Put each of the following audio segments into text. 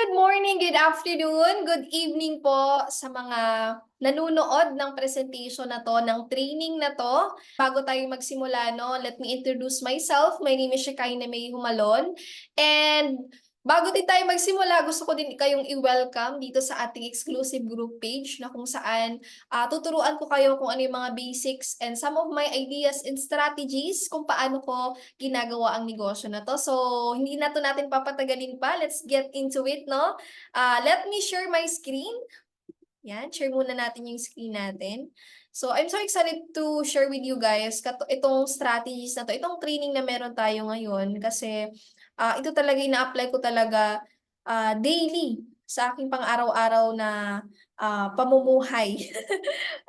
good morning, good afternoon, good evening po sa mga nanunood ng presentation na to, ng training na to. Bago tayo magsimula, no, let me introduce myself. My name is Shekinah May Humalon. And bago din tayo magsimula, gusto ko din kayong i-welcome dito sa ating exclusive group page na kung saan tuturuan ko kayo kung ano yung mga basics and some of my ideas and strategies kung paano ko ginagawa ang negosyo na to. So, hindi na to natin papatagalin pa. Let's get into it, no? Let me share my screen. Yan, share muna natin yung screen natin. So, I'm so excited to share with you guys itong strategies na to, itong training na meron tayo ngayon kasi ito talaga ina-apply ko talaga daily sa aking pang-araw-araw na pamumuhay.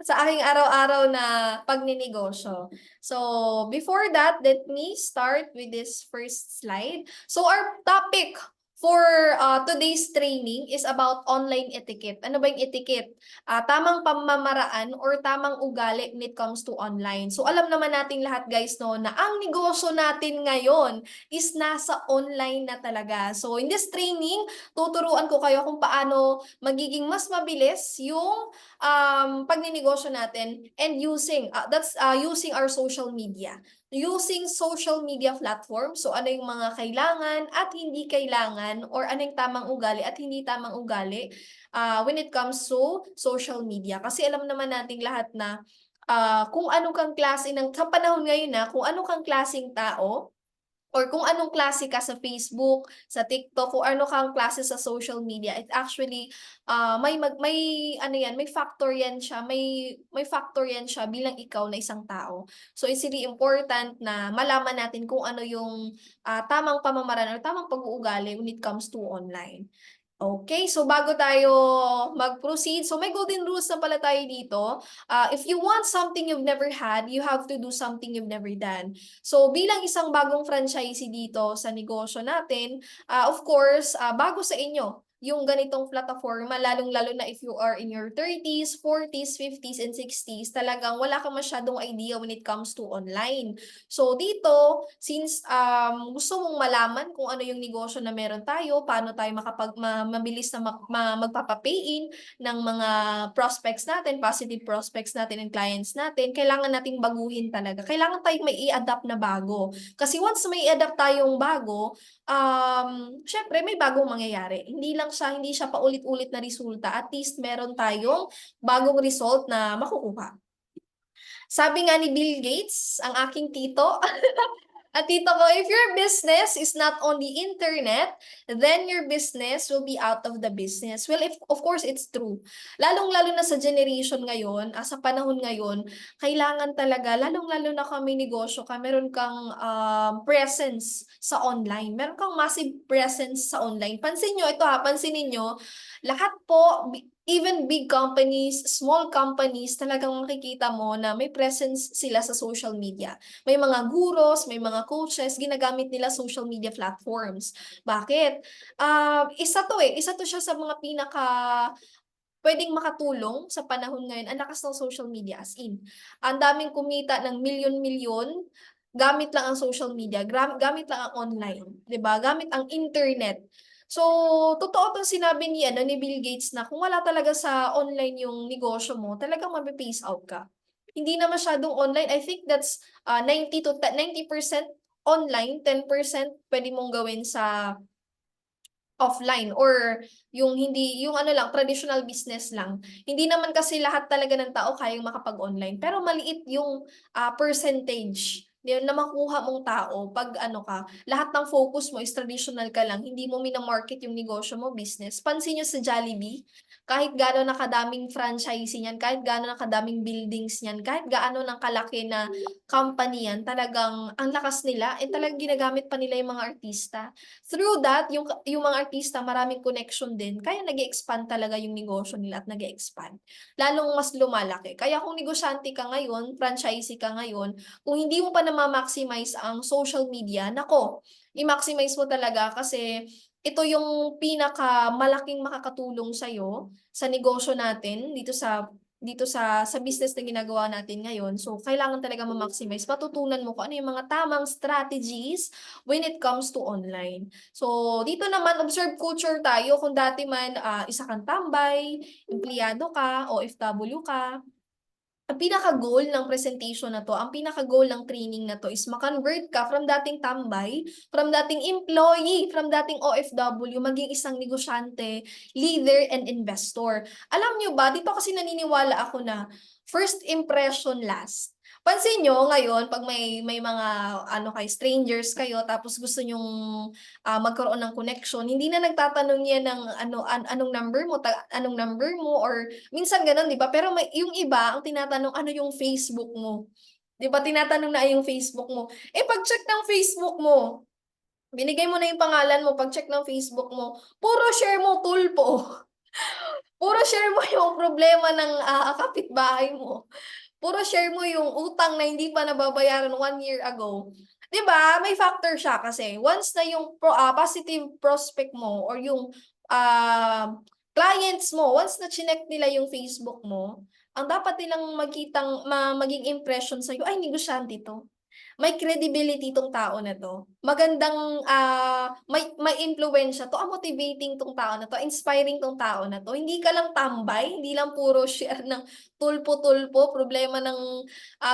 Sa aking araw-araw na pagninegosyo. So, before that, let me start with this first slide. So, our topic for today's training is about online etiquette. Ano ba yung etiquette? Tamang pamamaraan or tamang ugali when it comes to online. So, alam naman natin lahat guys no, na ang negosyo natin ngayon is nasa online na talaga. So, in this training, tuturuan ko kayo kung paano magiging mas mabilis yung pagninegosyo natin and using our social media. Using social media platform, so ano yung mga kailangan at hindi kailangan or ano yung tamang ugali at hindi tamang ugali when it comes to social media. Kasi alam naman nating lahat na kung ano kang klase sa panahon ngayon na kung ano kang klaseng tao, or kung anong klase ka sa Facebook, sa TikTok, kung ano kang klase sa social media, it actually may ano yan, may factor yan siya, may factor yan siya bilang ikaw na isang tao. So it's really important na malaman natin kung ano yung tamang pamamaraan or tamang pag-uugali when it comes to online. Okay, so bago tayo mag-proceed, so may golden rules na pala tayo dito. If you want something you've never had, you have to do something you've never done. So bilang isang bagong franchisee dito sa negosyo natin, of course, bago sa inyo yung ganitong plataforma, lalong-lalo na if you are in your 30s, 40s, 50s, and 60s, talagang wala ka masyadong idea when it comes to online. So dito, since gusto mong malaman kung ano yung negosyo na meron tayo, paano tayo mabilis na magpapa-pay-in ng mga prospects natin, positive prospects natin and clients natin, kailangan nating baguhin talaga. Kailangan tayong may i-adapt na bago. Kasi once may i-adapt tayong bago, syempre may bagong mangyayari. Hindi siya paulit-ulit na resulta. At least meron tayong bagong result na makukuha. Sabi nga ni Bill Gates, ang aking tito, at tito ko, if your business is not on the internet, then your business will be out of the business. Well, if of course it's true. Lalong-lalo na sa generation ngayon, sa panahon ngayon, kailangan talaga, lalong-lalo na kami negosyo ka, meron kang presence sa online. Meron kang massive presence sa online. Pansin nyo, ito pansinin nyo, lahat po, even big companies, small companies, talagang makikita mo na may presence sila sa social media. May mga gurus, may mga coaches, ginagamit nila social media platforms. Bakit? Isa to siya sa mga pinaka pwedeng makatulong sa panahon ngayon. Ang lakas ng social media as in. Ang daming kumita ng milyon-milyon, gamit lang ang social media, gamit lang ang online, 'di ba? Gamit ang internet. So, totoo 'tong sinabi ni Bill Gates na kung wala talaga sa online yung negosyo mo, talagang mape-phase out ka. Hindi na masyadong online. I think that's 90% online, 10% pwede mong gawin sa offline or yung ano lang, traditional business lang. Hindi naman kasi lahat talaga ng tao kayang makapag-online, pero maliit yung percentage na makuha mong tao pag ano ka, lahat ng focus mo is traditional ka lang, hindi mo mina-market yung negosyo mo, business. Pansin niyo sa Jollibee, kahit gaano na kadaming franchisee niyan, kahit gaano na kadaming buildings niyan, kahit gaano ng kalaki na company yan, talagang ang lakas nila, talagang ginagamit pa nila yung mga artista. Through that, yung mga artista maraming connection din, kaya nag-e-expand talaga yung negosyo nila at nag-e-expand. Lalong mas lumalaki. Kaya kung negosyante ka ngayon, franchisee ka ngayon, kung hindi mo pa na-maximize ang social media, nako, i-maximize mo talaga kasi ito yung pinakamalaking makakatulong sa'yo sa negosyo natin dito sa dito sa business na ginagawa natin ngayon. So, kailangan talaga ma-maximize. Matutunan mo kung ano yung mga tamang strategies when it comes to online. So, dito naman, observe culture tayo. Kung dati man, isa kang tambay, empleyado ka, OFW ka, ang pinaka-goal ng presentation na to, ang pinaka-goal ng training na to is ma-convert ka from dating tambay, from dating employee, from dating OFW, maging isang negosyante, leader, and investor. Alam nyo ba, dito kasi naniniwala ako na first impression last. Pansin nyo ngayon, pag may mga strangers kayo, tapos gusto nyong magkaroon ng connection, hindi na nagtatanong yan ng anong number mo, anong number mo, or minsan gano'n, 'di ba? Pero yung iba ang tinatanong, ano yung Facebook mo? 'Di ba tinatanong na yung Facebook mo. Eh, pag-check ng Facebook mo, binigay mo na yung pangalan mo, pag-check ng Facebook mo, puro share mo tulpo. Puro share mo yung problema ng kapitbahay mo. Puro share mo yung utang na hindi pa nababayaran 1 year ago. 'Di ba? May factor siya kasi once na yung positive prospect mo or yung clients mo, once na chinek nila yung Facebook mo, ang dapat nilang maging impression sa'yo, ay negosyante 'to. May credibility 'tong tao na 'to. Magandang, may impluwensiya 'to, motivating 'tong tao na 'to, inspiring 'tong tao na 'to. Hindi ka lang tambay, hindi lang puro share ng tulpo-tulpo, problema ng,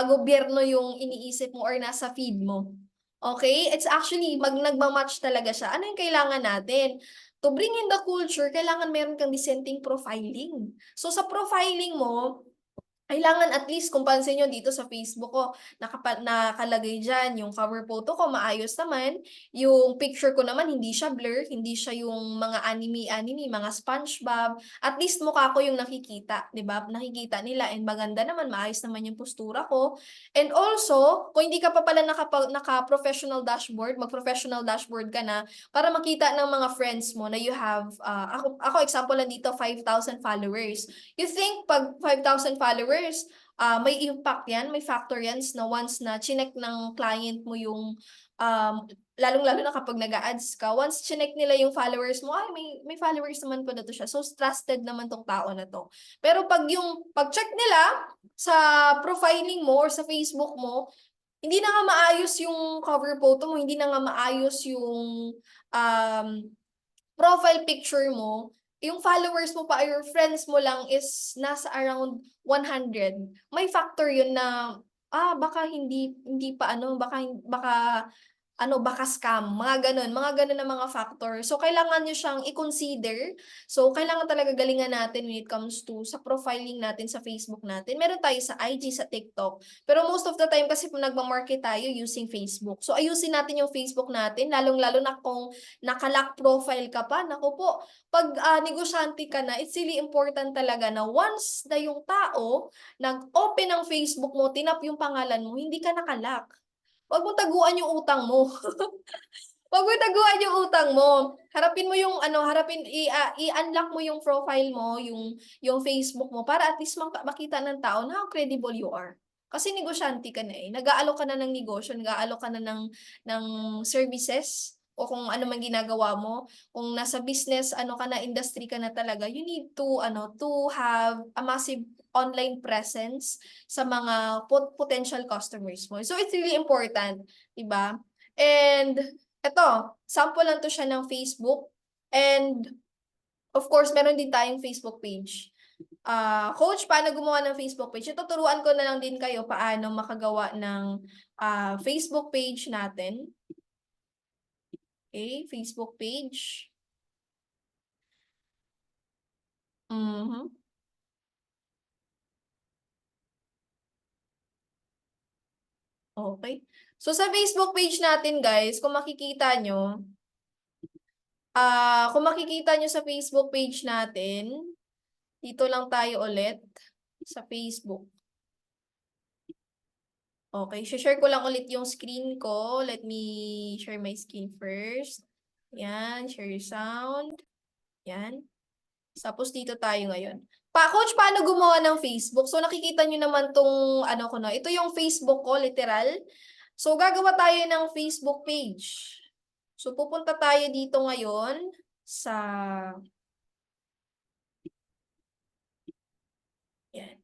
gobyerno yung iniisip mo or nasa feed mo. Okay? It's actually nagma-match talaga siya. Ano yung kailangan natin? To bring in the culture, kailangan meron kang dissenting profiling. So, sa profiling mo, kailangan at least kung pansin niyo dito sa Facebook ko, nakalagay diyan yung cover photo ko maayos naman, yung picture ko naman hindi siya blur, hindi siya yung mga anime-anime, mga SpongeBob, at least mukha ko yung nakikita, 'di ba? Nakikita nila and maganda naman, maayos naman yung postura ko. And also, kung hindi ka pa pala naka-professional dashboard, mag-professional dashboard ka na para makita ng mga friends mo na you have, ako example lang dito, 5,000 followers. You think pag 5,000 followers, may impact yan, may factor yan na once na chinek ng client mo yung, lalong-lalo na kapag nag-a-ads ka, once chinek nila yung followers mo, ay may followers naman pala to siya. So, trusted naman tong tao na to. Pero pag-check nila sa profiling mo or sa Facebook mo, hindi na nga maayos yung cover photo mo, hindi na nga maayos yung um, profile picture mo, yung followers mo pa or your friends mo lang is nasa around 100, may factor yun na, baka hindi pa baka scam, mga gano'n na mga factor. So, kailangan niyo siyang i-consider. So, kailangan talaga galingan natin when it comes to sa profiling natin sa Facebook natin. Meron tayo sa IG, sa TikTok. Pero most of the time kasi nagma-market tayo using Facebook. So, ayusin natin yung Facebook natin, lalong-lalo na kung naka-lock profile ka pa. Naku po, pag negosyante ka na, it's really important talaga na once na yung tao nag-open ng Facebook mo, tinap yung pangalan mo, hindi ka naka-lock. Wag mong taguan yung utang mo. Wag mong taguan yung utang mo. Harapin mo yung i-unlock mo yung profile mo, yung Facebook mo para at least makita ng tao na how credible you are. Kasi negosyante ka na eh. Nag-aalok ka na ng negosyo, nag-aalok ka na ng services o kung ano man ginagawa mo. Kung nasa business, ka na, industry ka na talaga, you need to have a massive online presence sa mga potential customers mo. So, it's really important, 'di ba? And eto, sample lang 'to siya ng Facebook and of course, meron din tayong Facebook page. Coach, paano gumawa ng Facebook page? Tuturuan ko na lang din kayo paano makagawa ng Facebook page natin. Okay, Facebook page. Mhm. Okay. So, sa Facebook page natin guys, kung makikita nyo sa Facebook page natin, dito lang tayo ulit sa Facebook. Okay, share ko lang ulit yung screen ko. Let me share my screen first. Yan, share sound. Yan. Tapos dito tayo ngayon. Coach, paano gumawa ng Facebook? So nakikita nyo naman tong ko na. Ito yung Facebook ko, literal. So gagawa tayo ng Facebook page. So pupunta tayo dito ngayon sa yan.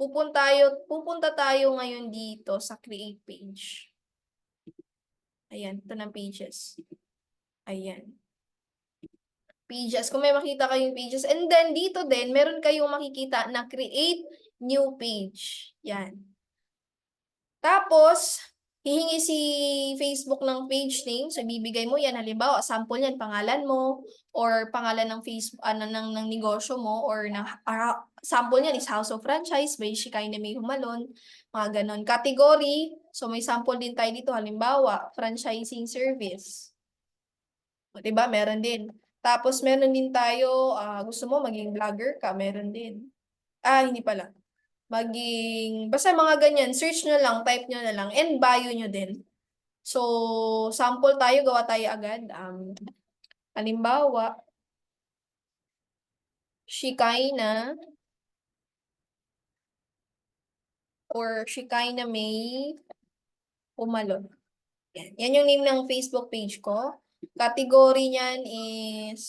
pupunta tayo ngayon dito sa create page. Ayan, ito ng pages. Ayan. Pages. Kung may makita kayong pages. And then, dito din, meron kayong makikita na create new page. Yan. Tapos, hihingi si Facebook ng page name. So, bibigay mo yan. Halimbawa, sample yan, pangalan mo, or pangalan ng Facebook, ng negosyo mo, or sample yan is House of Franchise by Shikaina May Humalon. Mga ganon. Category. So, may sample din tayo dito. Halimbawa, franchising service. O, diba? Meron din. Tapos, meron din tayo, gusto mo maging vlogger ka, meron din. Hindi pala. Basta mga ganyan, search nyo lang, type nyo na lang, and bio nyo din. So, sample tayo, gawa tayo agad. Halimbawa, Shikaina, or Shikaina May Umalon. Yan yung name ng Facebook page ko. Category niyan is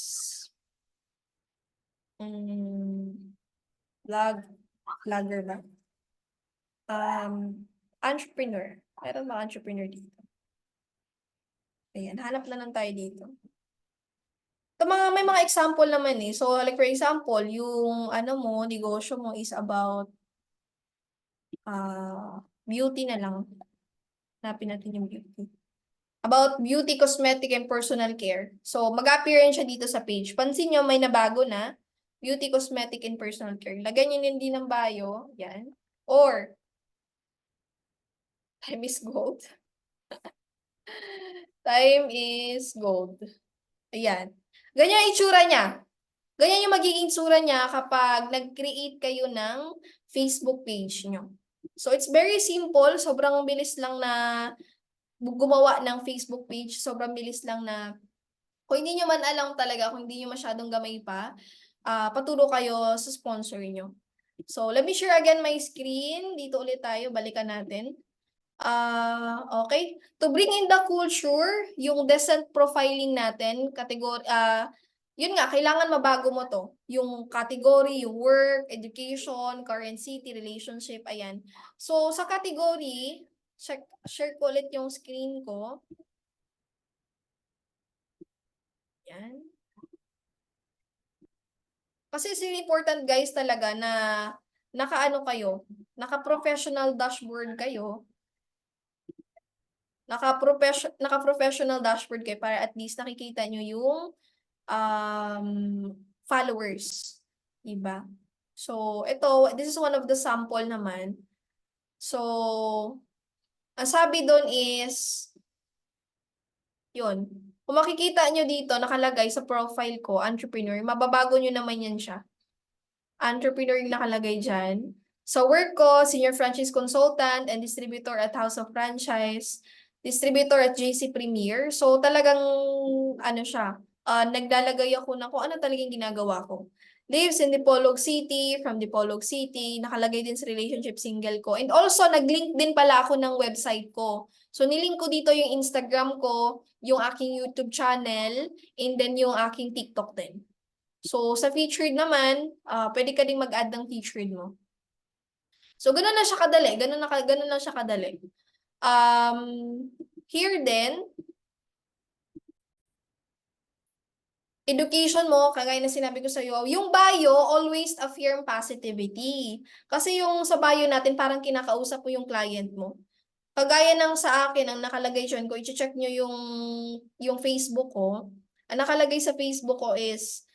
vlogger ba? Entrepreneur. Meron ba entrepreneur dito? Ayan, hanap na lang tayo dito. May mga example naman eh. So, like for example, yung negosyo mo is about beauty na lang. Hanapin natin yung beauty. About beauty, cosmetic, and personal care. So, mag-appear siya dito sa page. Pansin nyo, may nabago na. Beauty, cosmetic, and personal care. Lagyan nyo din ng bio. Yan. Or, time is gold. Time is gold. Ayan. Ganyan yung itsura niya. Ganyan yung magiging itsura niya kapag nag-create kayo ng Facebook page nyo. So, it's very simple. Sobrang bilis lang na gumawa ng Facebook page. Sobrang bilis lang na kung hindi nyo man alam talaga, kung hindi nyo masyadong gamay pa, paturo kayo sa sponsor nyo. So, let me share again my screen. Dito ulit tayo. Balikan natin. Okay. To bring in the culture, yung decent profiling natin, yun nga, kailangan mabago mo to. Yung category, yung work, education, current city, relationship, ayan. So, sa category, share ko ulit yung screen ko. Ayan. Kasi it's really important guys talaga na naka-professional dashboard kayo. Naka-professional dashboard kayo para at least nakikita nyo yung followers. Diba? So, this is one of the sample naman. So, ang sabi doon is, yun. Kung makikita nyo dito, nakalagay sa profile ko, entrepreneur, mababago nyo naman yan siya. Entrepreneur yung nakalagay dyan. Sa work ko, senior franchise consultant and distributor at House of Franchise, distributor at JC Premier. So talagang siya, naglalagay ako na kung ano talagang ginagawa ko. Lives in Dipolog City, from Dipolog City, nakalagay din sa relationship single ko. And also, nag-link din pala ako ng website ko. So, nilink ko dito yung Instagram ko, yung aking YouTube channel, and then yung aking TikTok din. So, sa featured naman, pwede ka ding mag-add ng featured mo. So, ganun na siya kadali. Ganun lang siya kadali. Here din, education mo, kagaya na sinabi ko sa iyo, yung bio, always affirm positivity. Kasi yung sa bio natin, parang kinakausap mo yung client mo. Kagaya ng sa akin, ang nakalagay dyan ko, i-check nyo yung Facebook ko. Ang nakalagay sa Facebook ko is,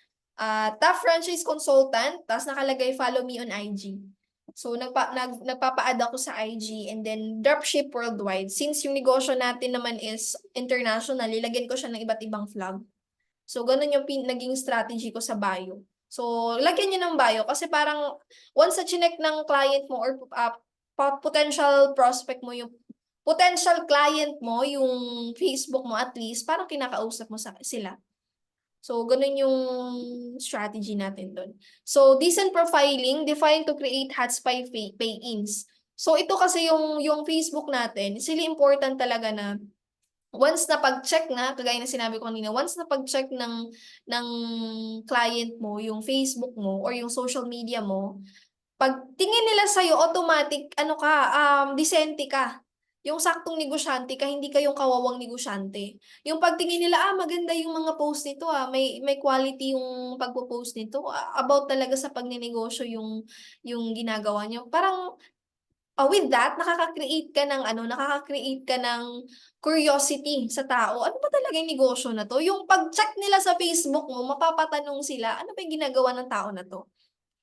top franchise consultant, tapos nakalagay follow me on IG. So, nagpapa-add ako sa IG and then dropship worldwide. Since yung negosyo natin naman is international, ilagyan ko siya ng iba't ibang flag. So, ganun yung naging strategy ko sa bio. So, lagyan niyo ng bio kasi parang once na chinek ng client mo or potential prospect mo yung potential client mo, yung Facebook mo at least, parang kinakausap mo sila. So, ganun yung strategy natin doon. So, decent profiling, define to create hotspot pay-ins. So, ito kasi yung Facebook natin, it's really important talaga na once na pag-check na, kagaya na sinabi ko kanina, once na pag-check ng client mo, yung Facebook mo, or yung social media mo, Pag tingin nila sa'yo automatic ano ka, disente ka. Yung saktong negosyante ka, hindi ka yung kawawang negosyante. Yung pagtingin nila, maganda yung mga post nito, may quality yung pagpo-post nito, about talaga sa pagnenegosyo yung ginagawa niyo. Parang, with that, nakaka-create ka ng ano, nakaka-create ka ng curiosity sa tao. Ano ba talaga yung negosyo na 'to? Yung pag-check nila sa Facebook mo, mapapatanong sila, ano ba yung ginagawa ng tao na 'to?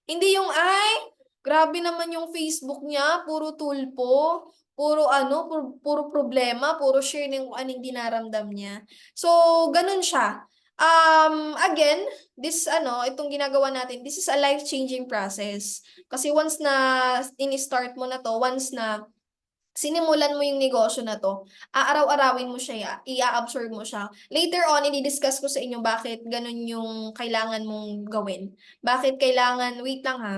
Hindi yung, "Ay, grabe naman yung Facebook niya, puro tulpo, puro ano, puro problema, puro share ng kung anong dinaramdam niya." So, gano'n siya. Again, itong ginagawa natin, this is a life-changing process. Kasi once na ini-start mo na 'to, once na sinimulan mo yung negosyo na 'to, aaraw-arawin mo siya, i-a-absorb mo siya. Later on, idi-discuss ko sa inyo bakit gano'n yung kailangan mong gawin. Bakit kailangan wait lang ha.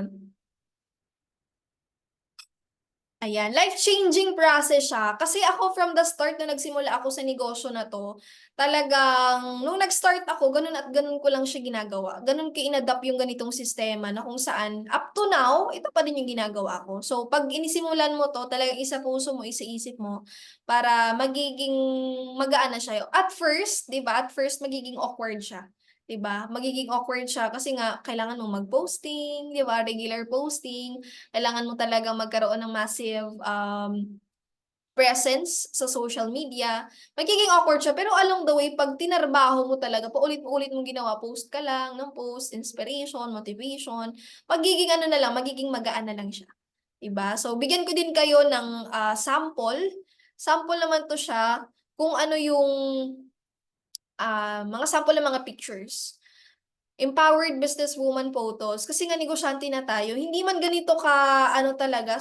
Ayan, life-changing process siya. Kasi ako from the start na nagsimula ako sa negosyo na 'to, talagang nung nag-start ako gano'n at gano'n ko lang siya ginagawa. Gano'n ko in-adapt yung ganitong sistema na kung saan up to now, ito pa din yung ginagawa ko. So 'pag inisimulan mo 'to, talagang isa-puso mo, isa-isip mo para magiging magaan na siya. At first, 'di ba, at first magiging awkward siya, 'di ba? Magiging awkward siya kasi nga kailangan mong mag-posting, 'di ba, regular posting. Kailangan mo talagang magkaroon ng massive, presence sa social media. Magiging awkward siya, pero along the way 'pag tinrabaho mo talaga, paulit-ulit mong ginawa, post ka lang ng post, inspiration, motivation, magiging ano na lang, magiging magaan na lang siya, 'di ba? So, bigyan ko din kayo ng, sample. Sample naman 'to siya kung ano yung, mga sample ng mga pictures. Empowered businesswoman photos, kasi nga negosyante na tayo, hindi man ganito ka-ano talaga,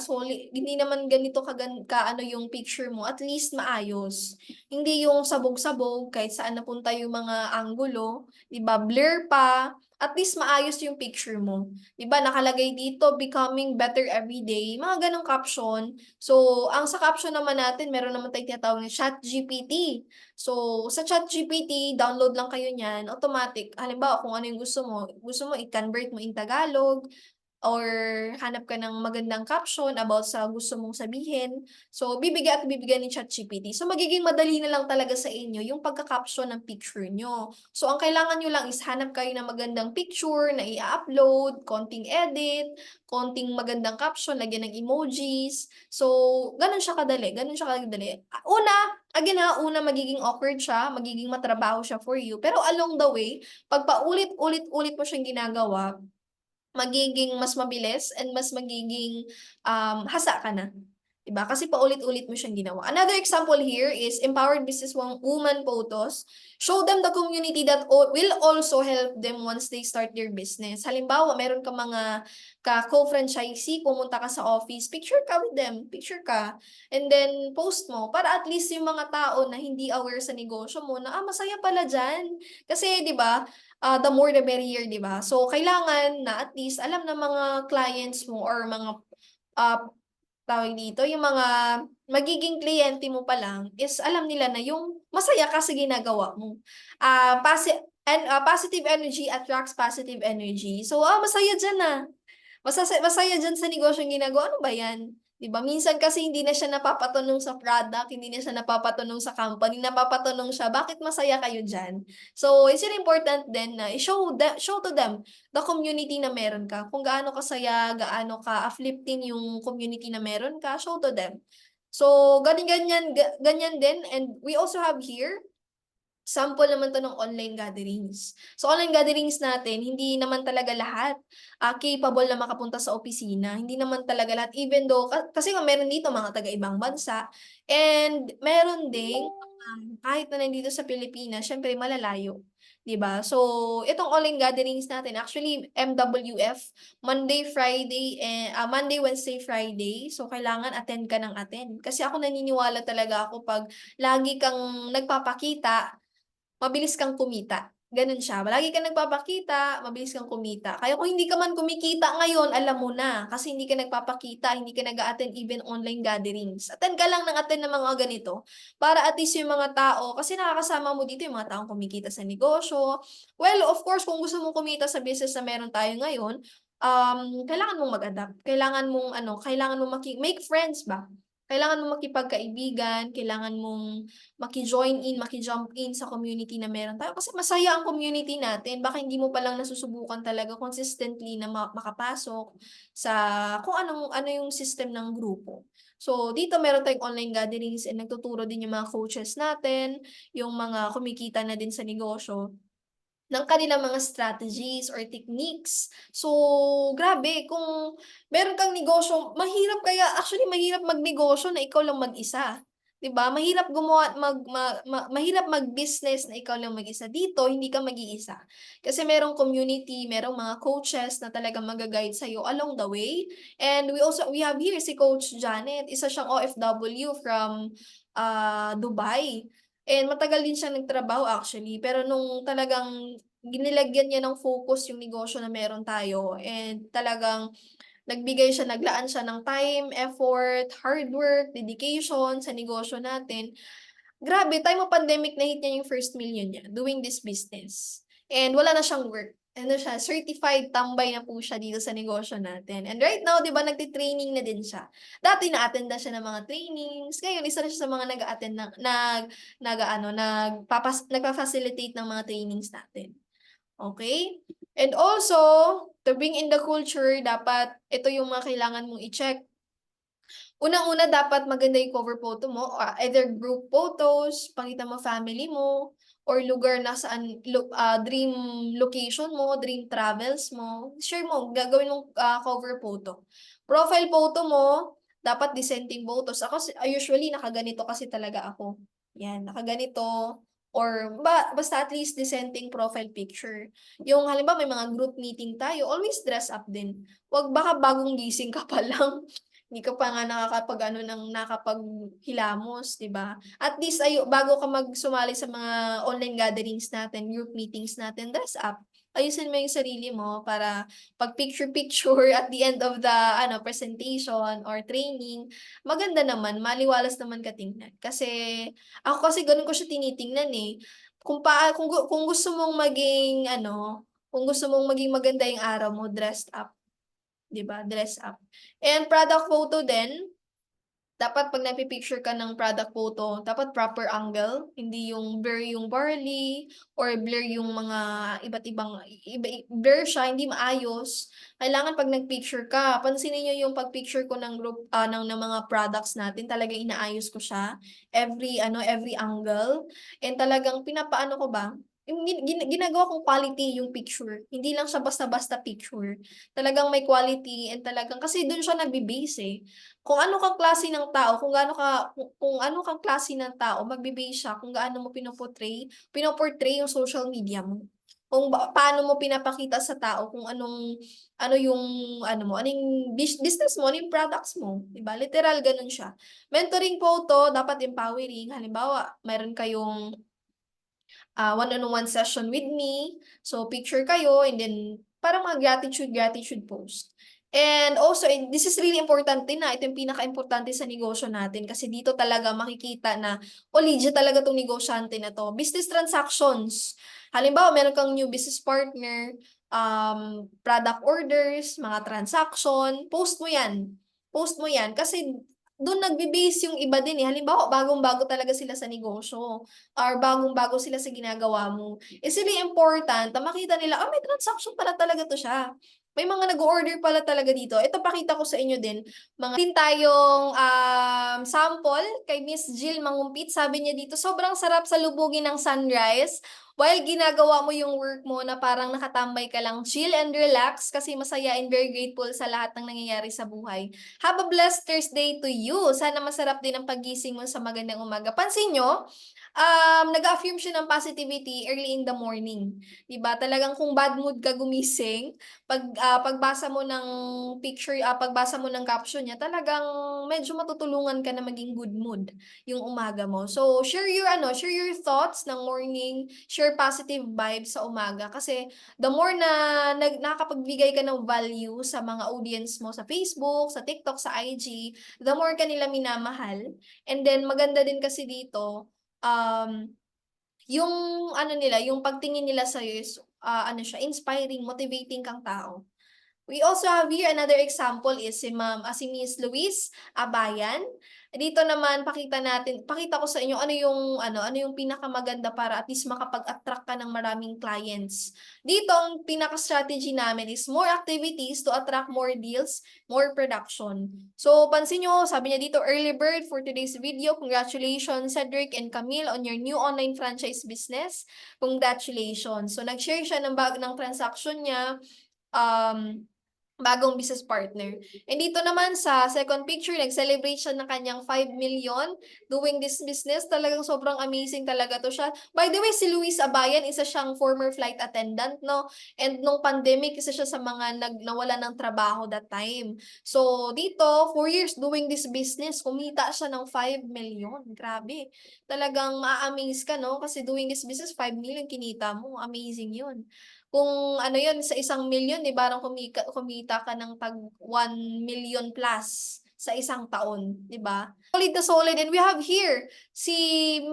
hindi naman ganito ka-ano yung picture mo, at least maayos. Hindi yung sabog-sabog kahit saan napunta yung mga anggulo, 'di ba, blur pa, at least maayos yung picture mo. 'Di ba nakalagay dito, "Becoming better every day," mga gano'ng caption. So, ang sa caption naman natin meron naman tayong tinatawag na ChatGPT. So, sa ChatGPT, download lang kayo niyan, automatic. Halimbawa, kung ano yung gusto mo i-convert mo in Tagalog or hanap ka ng magandang caption about sa gusto mong sabihin. So, bibigyan ni ChatGPT. So, magiging madali na lang talaga sa inyo yung pagka-caption ng picture nyo. So, ang kailangan nyo lang is hanap kayo ng magandang picture na i-upload, konting edit, konting magandang caption, lagyan ng emojis. So, ganun siya kadali. Una magiging awkward siya, magiging matrabaho siya for you, pero along the way, 'pag paulit-ulit-ulit mo siyang ginagawa, magiging mas mabilis and mas magiging, hasa ka na, 'di ba? Kasi paulit-ulit mo siyang ginawa. Another example here is empowered woman photos. Show them the community that will also help them once they start their business. Halimbawa, meron kang mga co-franchisee, pumunta ka sa office, picture ka with them, picture ka, and then post mo para at least yung mga tao na hindi aware sa negosyo mo na, masaya pala diyan. Kasi 'di ba, the more the merrier, 'di ba? So, kailangan na at least alam ng mga clients mo or mga, ah, tawag dito, yung mga magiging kliyente mo pa lang is alam nila na yung masaya ka sa ginagawa mo. Positive energy attracts positive energy. So, masaya diyan, masaya diyan sa negosyong ginagawa, ano ba 'yan, 'di ba? Minsan kasi hindi na siya napapatanong sa product, hindi na siya napapatanong sa company, napapatanong siya, "Bakit masaya kayo diyan?" So, it's really important din na show to them the community na meron ka, kung gaano kasaya, gaano ka-uplifting yung community na meron ka, show to them. So, ganyan din, and we also have here sample naman 'to ng online gatherings. So, online gatherings natin, hindi naman talaga lahat, capable na makapunta sa opisina. Hindi naman talaga lahat, even though kasi nga meron dito mga taga-ibang bansa, and meron ding, kahit na nandito sa Pilipinas, siyempre malalayo, 'di ba? So, itong online gatherings natin, actually MWF, Monday, Wednesday, Friday. So, kailangan attend ka ng attend. Kasi ako, naniniwala talaga ako 'pag lagi kang nagpapakita, mabilis kang kumita, gano'n siya. Lagi kang nagpapakita, mabilis kang kumita. Kaya kung hindi ka man kumikita ngayon, alam mo na, kasi hindi ka nagpapakita, hindi ka nag-a-attend even online gatherings. Attend ka lang ng attend ng mga ganito, para at least yung mga tao, kasi nakakasama mo dito yung mga taong kumikita sa negosyo. Well, of course, kung gusto mong kumita sa business na meron tayo ngayon, kailangan mong mag-adapt, kailangan mong kailangan mong make friends ba. Kailangan mong makipagkaibigan, kailangan mong maki-join in, maki-jump in sa community na meron tayo kasi masaya ang community natin. Baka hindi mo pa lang nasusubukan talaga consistently na makapasok sa kung ano yung system ng grupo. So, dito meron tayong online gatherings and nagtuturo din yung mga coaches natin, yung mga kumikita na din sa negosyo ng kanilang mga strategies or techniques. So, grabe kung meron kang negosyo, mahirap magnegosyo na ikaw lang mag-isa, 'di ba? Mahirap gumawa mahirap mag-business na ikaw lang mag-isa. Dito hindi ka mag-iisa. Kasi merong community, merong mga coaches na talagang magga-guide sa'yo along the way. And we have here si Coach Janet, isa siyang OFW from, Dubai. And matagal din siyang nagtrabaho actually, pero nung talagang nilagyan niya ng focus yung negosyo na meron tayo and talagang naglaan siya ng time, effort, hard work, dedication sa negosyo natin. Grabe, time of pandemic na-hit niya yung first million niya doing this business. And wala na siyang work. Ano siya, certified tambay na po siya dito sa negosyo natin. And right now, 'di ba, nagti-training na din siya. Dati na-attend na siya ng mga trainings, ngayon isa na siya sa mga nag-a-attend ng nag-aano, nagfa-facilitate ng mga trainings natin. Okay. And also, to bring in the culture, dapat ito yung mga kailangan mong i-check. Unang-una dapat maganda yung cover photo mo, either group photos, pakita mo family mo, or lugar na saan dream location mo, dream travels mo, share mo, gagawin mong, cover photo. Profile photo mo, dapat dissenting photos. Usually nakaganito kasi talaga ako. Yan, nakaganito or basta at least dissenting profile picture. Yung halimbawa may mga group meeting tayo, always dress up din. 'Wag baka bagong gising ka pa lang. Hindi ka pa nga nakakapag-ano nakapaghilamos, 'di ba? At least bago ka sumali sa mga online gatherings natin, group meetings natin, dress up. Ayusin mo yung sarili mo para 'pag picture-picture at the end of the presentation or training, maganda naman, maliwalas naman ka tingnan. Ako kasi gano'n ko siya tinitingnan, eh. Kung gusto mong maging kung gusto mong maging maganda yung araw mo, dressed up. 'Di ba, dress up. And product photo din, dapat 'pag nagpi-picture ka ng product photo, dapat proper angle, hindi yung blur yung barley or blur yung mga iba't ibang blur siya, hindi maayos. Kailangan 'pag nag-picture ka, pansinin niyo yung pag-picture ko ng group, ng mga products natin, talagang inaayos ko siya, every angle and talagang pinapaano ko ba, yung ginagawa kong quality yung picture, hindi lang siya basta-basta picture. Talagang may quality and talagang kasi dun siya nagbe-base, eh. Kung ano kang klase ng tao, kung ano kang klase ng tao, magbe-base siya kung gaano mo pino-portray yung social media mo. Kung paano mo pinapakita sa tao kung ano yung ano yung business mo, ano yung products mo, 'di ba? Literal gano'n siya. Mentoring photo dapat empowering. Halimbawa, meron kayong one-on-one session with me. So, picture kayo and then parang mga gratitude post. And also, this is really important din ito yung pinaka-importante sa negosyo natin kasi dito talaga makikita na, legit talaga 'tong negosyante na 'to. Business transactions. Halimbawa, meron kang new business partner, product orders, mga transaction, post mo 'yan. Post mo 'yan kasi dun nagbe-base yung iba din, eh. Halimbawa, bagong-bago talaga sila sa negosyo or bagong-bago sila sa ginagawa mo, it's really important na makita nila, may transaction pala talaga 'to siya. May mga nag-o-order pala talaga dito. Ito pakita ko sa inyo din tayong, sample kay Miss Jill Mangumpit. Sabi niya dito, "Sobrang sarap salubugin ng sunrise while ginagawa mo yung work mo na parang nakatambay ka lang, chill and relax kasi masaya and very grateful sa lahat ng nangyayari sa buhay. Have a blessed Thursday to you. Sana masarap din ang paggising mo sa magandang umaga." Pansin niyo, nag-a-affirm siya ng positivity early in the morning, 'di ba? Talagang kung bad mood ka gumising, pagbasa mo ng caption niya, talagang medyo matutulungan ka na maging good mood yung umaga mo. So, share your thoughts ng morning, share positive vibes sa umaga kasi the more na nakakapagbigay ka ng value sa mga audience mo sa Facebook, sa TikTok, sa IG, the more ka nila minamahal. And then maganda din kasi dito, um, yung yung pagtingin nila sa'yo is, inspiring, motivating kang tao. We also have here another example is si Miss Luis Abayan. Dito naman pakita ko sa inyo ano yung pinakamaganda para at least makapag-attract ka ng maraming clients. Dito ang pinaka-strategy namin is more activities to attract more deals, more production. So pansin nyo, sabi niya dito, early bird for today's video. Congratulations Cedric and Camille on your new online franchise business. Congratulations. So nag-share siya ng transaction niya. Bagong business partner. And dito naman sa second picture, nag-celebrate siya ng kanyang 5 million doing this business. Talagang sobrang amazing talaga to siya. By the way, si Luis Abayan, isa siyang former flight attendant, no? And nung pandemic, isa siya sa mga nawala ng trabaho that time. So, dito, 4 years doing this business, kumita siya ng 5 million. Grabe. Talagang ma-amaze ka, no? Kasi doing this business, 5 million kinita mo. Amazing yun. Kung ano yun, sa 1 million, di ba, kumita ka ng tag 1 million plus sa isang taon, di ba? Solid na solid. And we have here si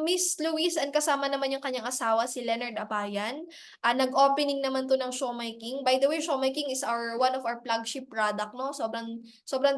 Miss Louise and kasama naman yung kanyang asawa, si Leonard Abayan. Nag-opening naman to ng Siomai King. By the way, Siomai King is one of our flagship product, no? Sobrang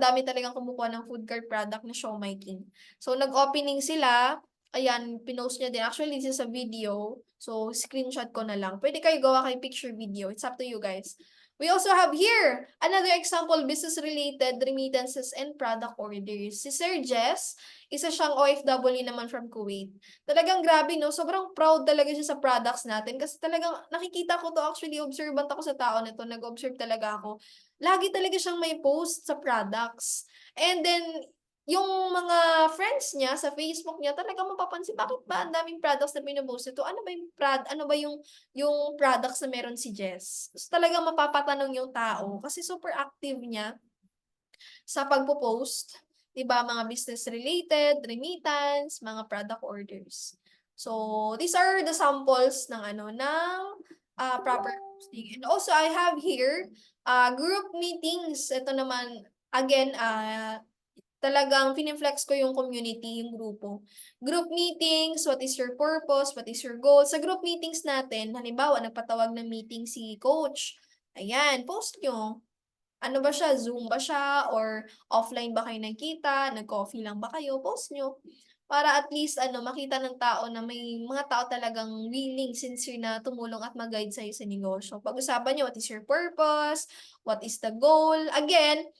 dami talagang kumukuha ng food cart product na Siomai King. So, nag-opening sila. Ayan, pinost niya din. Actually, this is a video. So, screenshot ko na lang. Pwede kayo gawa kay picture video. It's up to you guys. We also have here another example, business-related remittances and product orders. Si Sir Jess, isa siyang OFW naman from Kuwait. Talagang grabe, no? Sobrang proud talaga siya sa products natin kasi talagang nakikita ko to, actually, observant ako sa tao na to. Nag-observe talaga ako. Lagi talaga siyang may post sa products. And then, yung mga friends niya sa Facebook niya, talagang mapapansin, bakit ba ang daming products na pinupost ito? Ano ba yung products na meron si Jess? So, talagang mapapatanong yung tao kasi super active niya sa pagpo-post, 'di ba, mga business related, remittance, mga product orders. So, these are the samples ng proper posting. And also I have here group meetings. Ito naman again talagang fine-flex ko yung community, yung grupo. Group meetings, what is your purpose, what is your goal. Sa group meetings natin, halimbawa, nagpatawag ng meeting si coach. Ayan, post nyo. Ano ba siya? Zoom ba siya? Or offline ba kayo nagkita? Nag-coffee lang ba kayo? Post nyo. Para at least makita ng tao na may mga tao talagang willing, sincere na tumulong at mag-guide sa'yo sa negosyo. Pag-usapan nyo, what is your purpose? What is the goal? Again,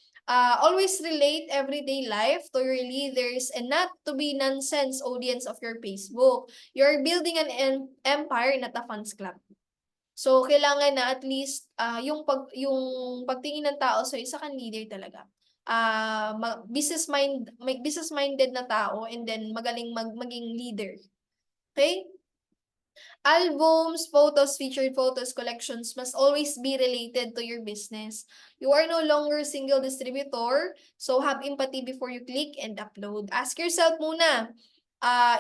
always relate everyday life to your leaders and not to be nonsense audience of your Facebook. You're building an empire, not a fans club. So, kailangan na at least yung pagtingin ng tao sa isa kang leader talaga. Business-minded na tao and then magaling maging leader. Okay? Albums, photos, featured photos, collections must always be related to your business. You are no longer single distributor, so have empathy before you click and upload. Ask yourself muna,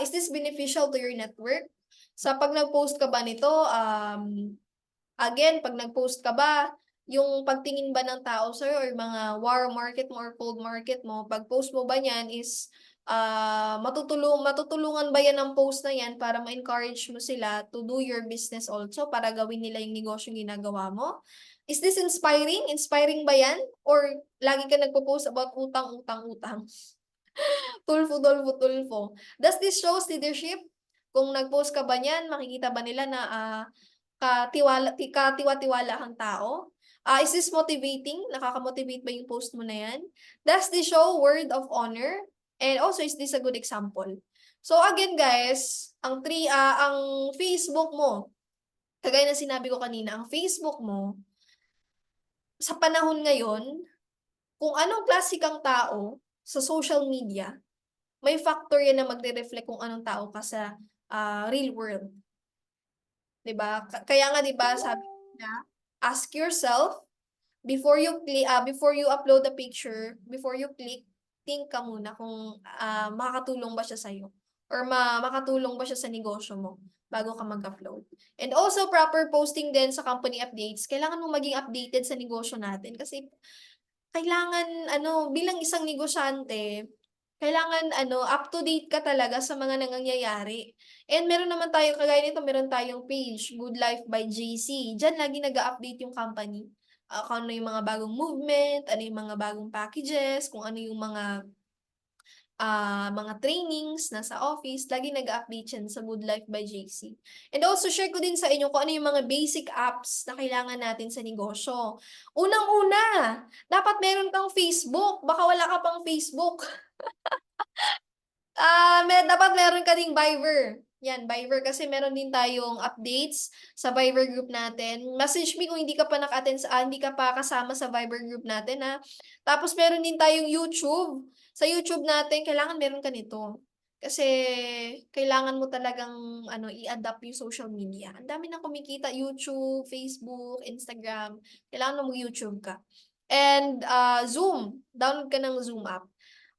is this beneficial to your network? Sa pag nag-post ka ba nito, again, pag nag-post ka ba, yung pagtingin ba ng tao sa'yo or mga war market mo or cold market mo, pag post mo ba niyan is matutulungan ba yan ng post na yan para ma-encourage mo sila to do your business also, para gawin nila yung negosyong ginagawa mo? Is this inspiring? Inspiring ba yan? Or lagi ka nagpo-post about utang, utang, utang? Tulfo, tulfo, tulfo. Does this shows leadership? Kung nag-post ka ba niyan, makikita ba nila na katiwa-tiwala kang tao? Is this motivating? Nakaka-motivate ba yung post mo na yan? Does this show word of honor? And also, is this a good example? So again guys, ang Facebook mo, kagaya na sinabi ko kanina, ang Facebook mo, sa panahon ngayon, kung anong klase kang tao sa social media, may factor yan na magre-reflect kung anong tao ka sa real world. 'Di ba? Kaya nga 'di ba sabi nila, ask yourself before you upload the picture, before you click, think ka muna kung makakatulong ba siya sa or makatulong ba siya sa negosyo mo bago ka mag-upload. And also proper posting din sa company updates. Kailangan mong maging updated sa negosyo natin kasi kailangan bilang isang negosyante, kailangan up to date ka talaga sa mga nangyayari. And meron naman tayong kagaya nito, meron tayong page, Good Life by JC. Diyan lagi nag-a-update yung company. kung ano yung mga bagong movement, ano yung mga bagong packages, kung ano yung mga trainings nasa office, lagi nag-update yan sa Good Life by JC. And also, share ko din sa inyo kung ano yung mga basic apps na kailangan natin sa negosyo. Unang-una, dapat meron kang Facebook. Baka wala ka pang Facebook. Dapat meron ka ding Viber. Yan, Viber kasi meron din tayong updates sa Viber group natin. Message me kung hindi ka pa naka-attend hindi ka pa kasama sa Viber group natin, ha. Tapos meron din tayong YouTube. Sa YouTube natin, kailangan meron ka nito. Kasi kailangan mo talagang i-adapt yung social media. Ang dami nang kumikita, YouTube, Facebook, Instagram. Kailangan mo mag-YouTube ka. And Zoom, download ka ng Zoom app.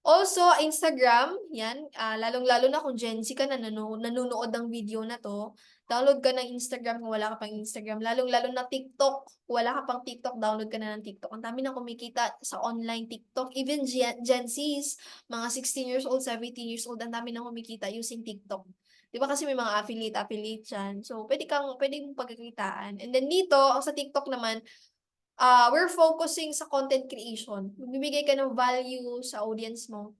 Also, Instagram, yan, lalong-lalo na kung Gen Z ka na nanonood ng video na 'to, download ka ng Instagram kung wala ka pang Instagram, lalong-lalo na TikTok, kung wala ka pang TikTok, download ka na ng TikTok. Ang dami ng kumikita sa online TikTok, even Gen Zs, mga 16 years old, 17 years old, ang dami ng kumikita using TikTok. 'Di ba kasi may mga affiliate diyan, so puwede mong pagkakitaan. And then dito, sa TikTok naman, we're focusing sa content creation. Magbibigay ka ng value sa audience mo.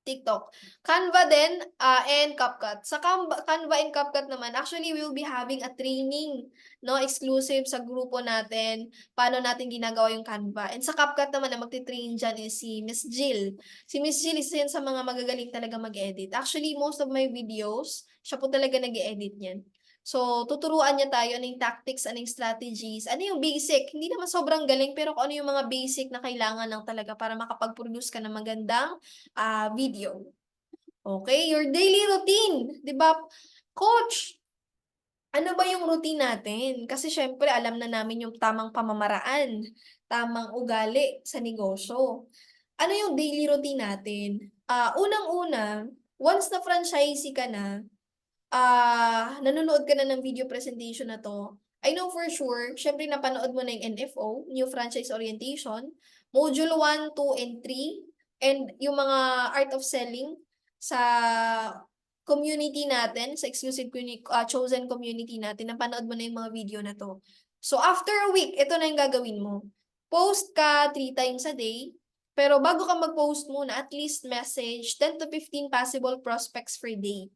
TikTok. Canva din, and CapCut. Sa Canva and CapCut naman, actually, we'll be having a training, no, exclusive sa grupo natin, paano natin ginagawa yung Canva. And sa CapCut naman na magti-train diyan is si Miss Jill. Si Miss Jill isa yan sa mga magagaling talaga mag-edit. Actually, most of my videos, siya po talaga nag-e-edit niyan. So, tuturuan niya tayo ano yung tactics, ano yung strategies, ano yung basic. Hindi naman sobrang galing, pero kung ano yung mga basic na kailangan lang talaga para makapag-produce ka ng magandang video. Okay, your daily routine, 'di ba? Coach, ano ba yung routine natin? Kasi syempre alam na namin yung tamang pamamaraan, tamang ugali sa negosyo. Ano yung daily routine natin? Unang-una, once na franchisee ka na, nanonood ka na ng video presentation na 'to, I know for sure, syempre napanood mo na yung NFO, New Franchise Orientation, Module 1, 2, and 3, and yung mga Art of Selling sa community natin, sa exclusive chosen community natin, napanood mo na yung mga video na 'to. So, after a week, ito na yung gagawin mo. Post ka 3 times a day, pero bago ka mag-post muna, at least message 10 to 15 possible prospects per day.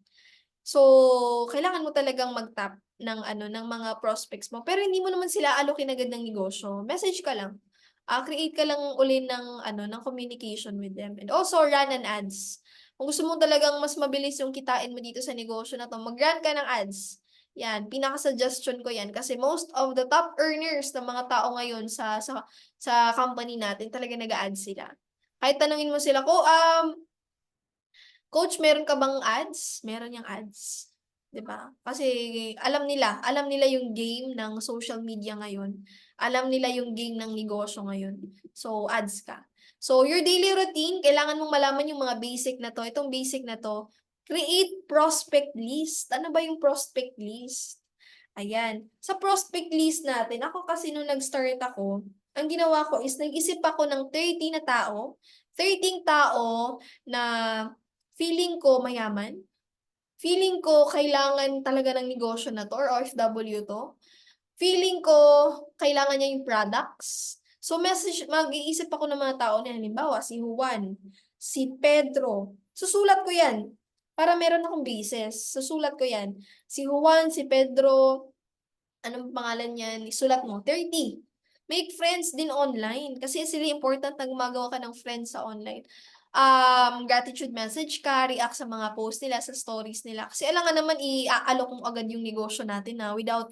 So, kailangan mo talagang mag-tap ng mga prospects mo, pero hindi mo naman sila alokin agad ng negosyo. Message ka lang. Create ka lang uli ng communication with them. And also, run an ads. Kung gusto mo talagang mas mabilis yung kitain mo dito sa negosyo na 'to, mag-run ka ng ads. Yan, pinaka-suggestion ko yan kasi most of the top earners ng mga tao ngayon sa company natin talaga nag-a-ads sila. Kahit tanungin mo sila, Coach, meron ka bang ads? Meron yang ads, 'di ba? Kasi alam nila yung game ng social media ngayon. Alam nila yung game ng negosyo ngayon. So, ads ka. So, your daily routine, kailangan mong malaman yung mga basic na 'to. Itong basic na 'to, create prospect list. Ano ba yung prospect list? Ayan. Sa prospect list natin, ako kasi nung nag-start ako, ang ginawa ko is nag-isip ako ng 30 na tao, 30 tao na feeling ko mayaman, feeling ko kailangan talaga ng negosyo na 'to or OFW 'to. Feeling ko kailangan niya yung products. So mag-iisip ako ng mga tao na halimbawa si Juan, si Pedro, susulat ko 'yan para meron akong basis, susulat ko 'yan. Si Juan, si Pedro, anong pangalan niyan, isulat mo, 30. Make friends din online kasi it's really important na gumagawa ka ng friends sa online. Gratitude message ka, react sa mga post nila, sa stories nila. Kasi alangan naman i-aalok mo agad yung negosyo natin na without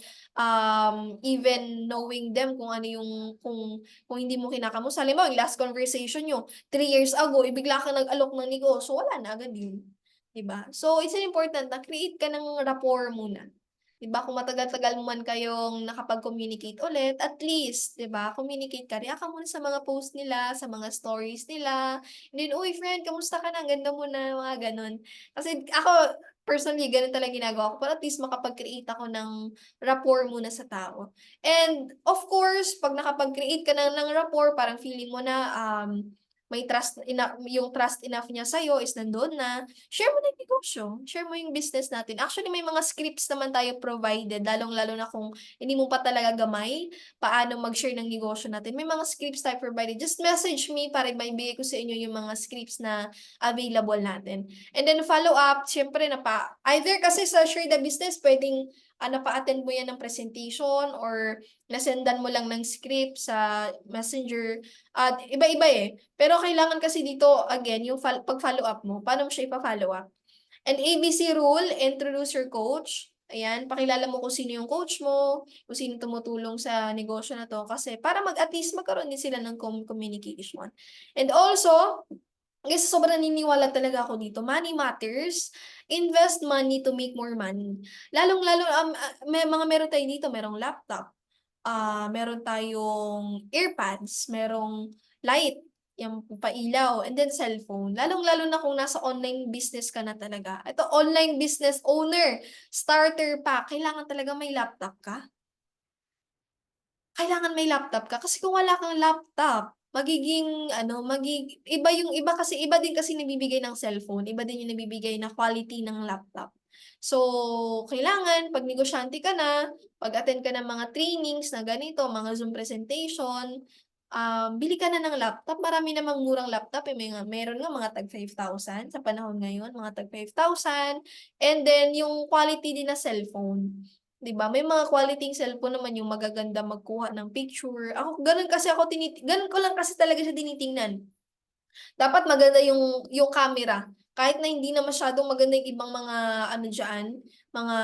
even knowing them kung ano yung kung hindi mo kinakamusta. Halimbawa, yung last conversation nyo, 3 years ago, bigla kang nag-alok ng negosyo, wala na agad yun. 'Di ba? So, it's important na create ka ng rapport muna. 'Di ba, kung matagal-tagal mo man kayong nakapag-communicate ulit, at least, 'di ba, communicate ka, react ka muna sa mga post nila, sa mga stories nila, and then, "Uy friend, kamusta ka na? Ang ganda mo na." Mga gano'n. Kasi ako, personally, gano'n talaga ginagawa ko para at least makapag-create ako ng rapport muna sa tao. And of course, 'pag nakapag-create ka na ng rapport, parang feeling mo na, may trust enough, yung trust enough niya sa'yo is nandoon na, share mo na yung negosyo, share mo yung business natin. Actually, may mga scripts naman tayo provided, lalong-lalo na kung hindi mo pa talaga gamay, paano mag-share ng negosyo natin. May mga scripts tayo provided. Just message me para maibigay ko sa inyo yung mga scripts na available natin. And then follow up, syempre either kasi sa Share the Business, pwedeng napa-attend mo yan ng presentation or nasendan mo lang ng script sa Messenger. At iba-iba eh. Pero kailangan kasi dito, again, yung pag-follow up mo, paano mo siya ipa-follow up? And ABC rule, introduce your coach. Ayan, pakilala mo kung sino yung coach mo, kung sino tumutulong sa negosyo na to. Kasi para at least magkaroon din sila ng communication. And also, kasi sobrang naniniwala talaga ako dito, money matters. Invest money to make more money. Lalong-lalo, meron tayo dito, merong laptop, meron tayong earpads, merong light, yung pailaw, and then cellphone. Lalong-lalo na kung nasa online business ka na talaga. Ito, online business owner, starter pack, kailangan talaga may laptop ka. Kailangan may laptop ka kasi kung wala kang laptop, magiging ano, iba yung iba kasi iba din kasi nabibigay ng cellphone, iba din yung nabibigay na quality ng laptop. So, kailangan 'pag negosyante ka na, pag-attend ka ng mga trainings na ganito, mga Zoom presentation, bili ka na ng laptop. Marami namang murang laptop, eh, meron nga mga tag 5,000 sa panahon ngayon, mga tag 5,000. And then yung quality din na cellphone. 'Di ba, may mga quality cellphone naman yung magaganda magkuha ng picture. Gano'n ko lang kasi talaga siya tinitingnan. Dapat maganda yung camera, kahit na hindi na masyadong maganda yung ibang mga ano diyan, mga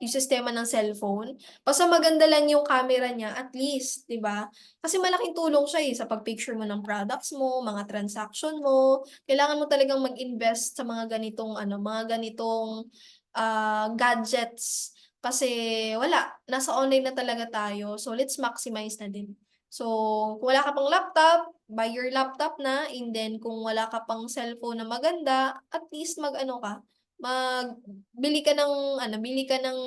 yung sistema ng cellphone, basta maganda lang yung camera niya at least, 'di ba? Kasi malaking tulong siya, eh, sa pag-picture mo ng products mo, mga transaction mo. Kailangan mo talagang mag-invest sa mga ganitong ano, mga ganitong, gadgets. Kasi wala, nasa online na talaga tayo, so let's maximize na din. So, kung wala ka pang laptop, buy your laptop na, and then kung wala ka pang cellphone na maganda, at least mag-ano ka, bili ka ng ano, bili ka ng,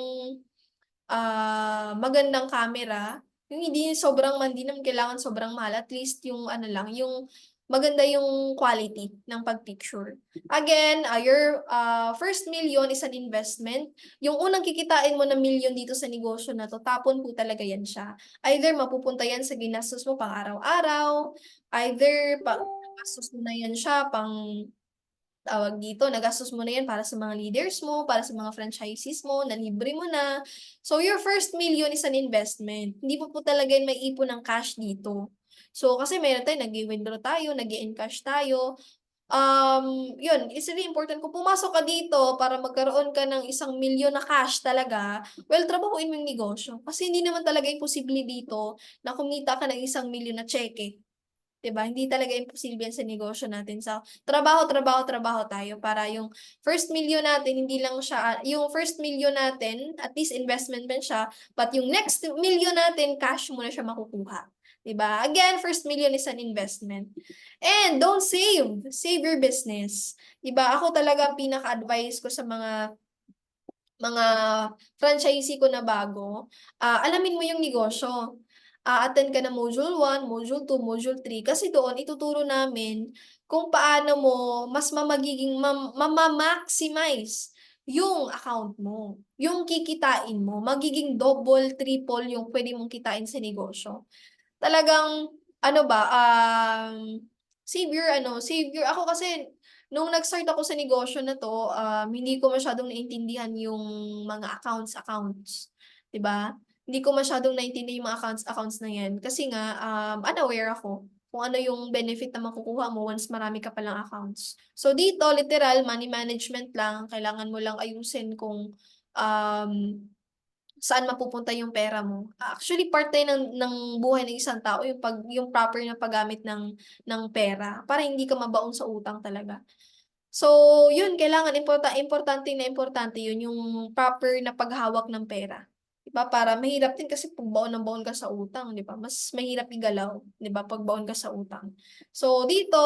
magandang camera. Yung hindi naman kailangan sobrang mahal, at least yung ano lang, yung maganda yung quality ng pag-picture. Again, your first million is an investment. Yung unang kikitain mo na million dito sa negosyo na 'to, tapon po talaga yan siya. Either mapupunta yan sa ginastos mo pang araw-araw, either nagastos mo na yan siya pang tawag dito, nagastos mo na yan para sa mga leaders mo, para sa mga franchisees mo, nalibre mo na. So, your first million is an investment. Hindi po talaga yan maiipon ng cash dito. So, kasi meron tayo, nag-withdraw tayo, nag-encash tayo. Yun, it's really important. Kung pumasok ka dito para magkaroon ka ng 1 milyon na cash talaga, well, trabahuin mo yung negosyo. Kasi hindi naman talaga imposible dito na kumita ka ng 1 milyon na cheque. 'Di ba? Hindi talaga imposible yan sa negosyo natin. So, trabaho, trabaho, trabaho tayo para yung first million natin, hindi lang siya, yung first million natin, at least investment din siya, but yung next million natin, cash mo na siya makukuha. 'Di ba? Again, first million is an investment. And don't save. Save your business. 'Di ba? Ako talaga ang pinaka-advice ko sa mga franchisee ko na bago, alamin mo yung negosyo. Attend ka ng module 1, module 2, module 3 kasi doon ituturo namin kung paano mo mas mama-maximize yung account mo, yung kikitain mo, magiging double, triple yung pwede mong kitain sa negosyo. Talagang ano ba, savior ako kasi nung nag-start ako sa negosyo na 'to, hindi ko masyadong naintindihan yung mga accounts, 'di ba? Hindi ko masyadong naintindihan yung mga accounts na 'yan kasi nga, unaware ako kung ano yung benefit na makukuha mo once marami ka palang accounts. So dito literal money management lang, kailangan mo lang ayusin kung, um saan mapupunta yung pera mo. Actually part na ng buhay ng isang tao yung proper na paggamit ng pera para hindi ka mabaon sa utang talaga. So, yun kailangan importante yun yung proper na paghawak ng pera. 'Di ba, para mahirap din kasi 'pag baon ng baon ka sa utang, 'di ba? Mas mahirap igalaw, 'di ba, 'pag baon ka sa utang. So dito,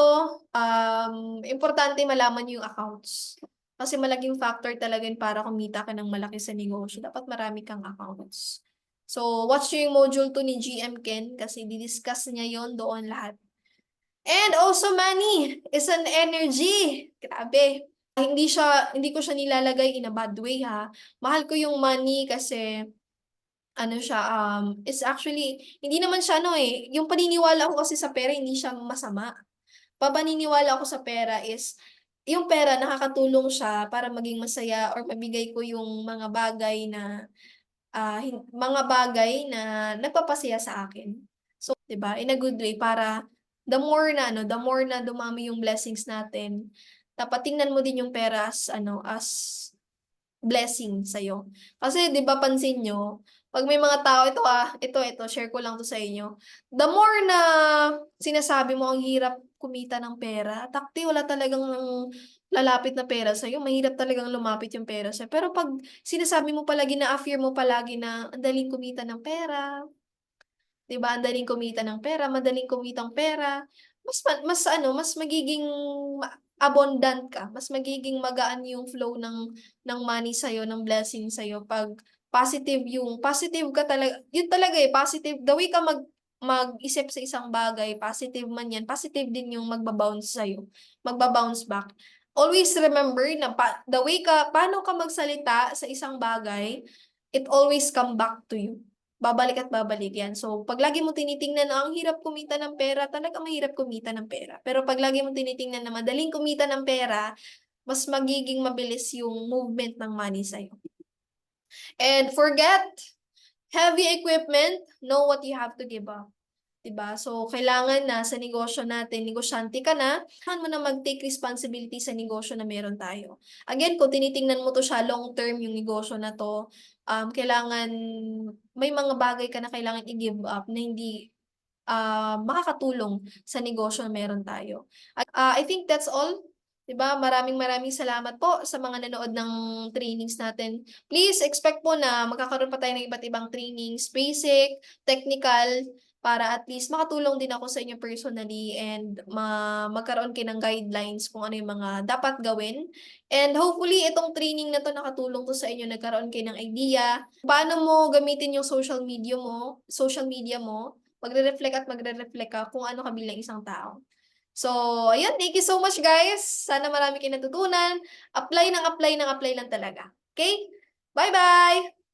importante malaman yung accounts. Kasi malaking factor talaga yun para kumita ka ng malaki sa negosyo, dapat marami kang accounts. So, watch yung module 2 ni GM Ken kasi di-discuss niya yon doon lahat. And also money is an energy. Grabe. Hindi ko siya nilalagay in a bad way ha. Mahal ko yung money kasi ano siya, is actually, hindi naman siya ano eh, yung paniniwala ko kasi sa pera hindi siya masama. Paniniwala ko sa pera is, yung pera nakakatulong siya para maging masaya or mabigay ko yung mga bagay na, mga bagay na nagpapasaya sa akin. So, 'di ba, in a good way para the more na dumami yung blessings natin, dapat tingnan mo din yung pera as ano, as blessing sa'yo. Kasi 'di ba pansin niyo, 'pag may mga tao ito share ko lang 'to sa inyo. The more na sinasabi mo ang hirap kumita ng pera, takti wala talagang lalapit na pera sa'yo, mahirap talagang lumapit yung pera sa'yo. Pero 'pag sinasabi mo palagi na-affirm mo palagi na ang daling kumita ng pera, 'di ba, ang daling kumita ng pera, madaling kumitang pera, mas ano, mas magiging abundant ka, mas magiging magaan yung flow ng money sa'yo, ng blessing sa'yo 'pag positive ka talaga yun talaga, eh, positive the way ka mag-isip sa isang bagay, positive man yan, positive din yung magba-bounce sa'yo, magba-bounce back. Always remember na the way ka paano ka magsalita sa isang bagay, it always come back to you. Babalik at babalik yan. So, 'pag lagi mo tinitingnan na ang hirap kumita ng pera, talagang mahirap kumita ng pera. Pero 'pag lagi mo tinitingnan na madaling kumita ng pera, mas magiging mabilis yung movement ng money sa'yo. And forget heavy equipment, know what you have to give up. 'Di ba? So, kailangan na sa negosyo natin, negosyante ka na, kailangan mo na mag-take responsibility sa negosyo na meron tayo. Again, kung tinitingnan mo 'to siya long term yung negosyo na 'to, kailangan may mga bagay ka na kailangan i-give up na hindi, makakatulong sa negosyo na meron tayo. At, I think that's all, 'di ba? Maraming maraming salamat po sa mga nanood ng trainings natin. Please expect po na magkakaroon pa tayo ng iba't ibang trainings, basic, technical, para at least makatulong din ako sa inyo personally and magkaroon kayo ng guidelines kung ano yung mga dapat gawin. And hopefully itong training na 'to nakatulong 'to sa inyo, nagkaroon kayo ng idea paano mo gamitin yung social media mo, magre-reflect ka kung ano ka bilang isang tao. So, ayun, thank you so much guys. Sana marami kayong natutunan. Apply ng apply ng apply lang talaga. Okay? Bye-bye!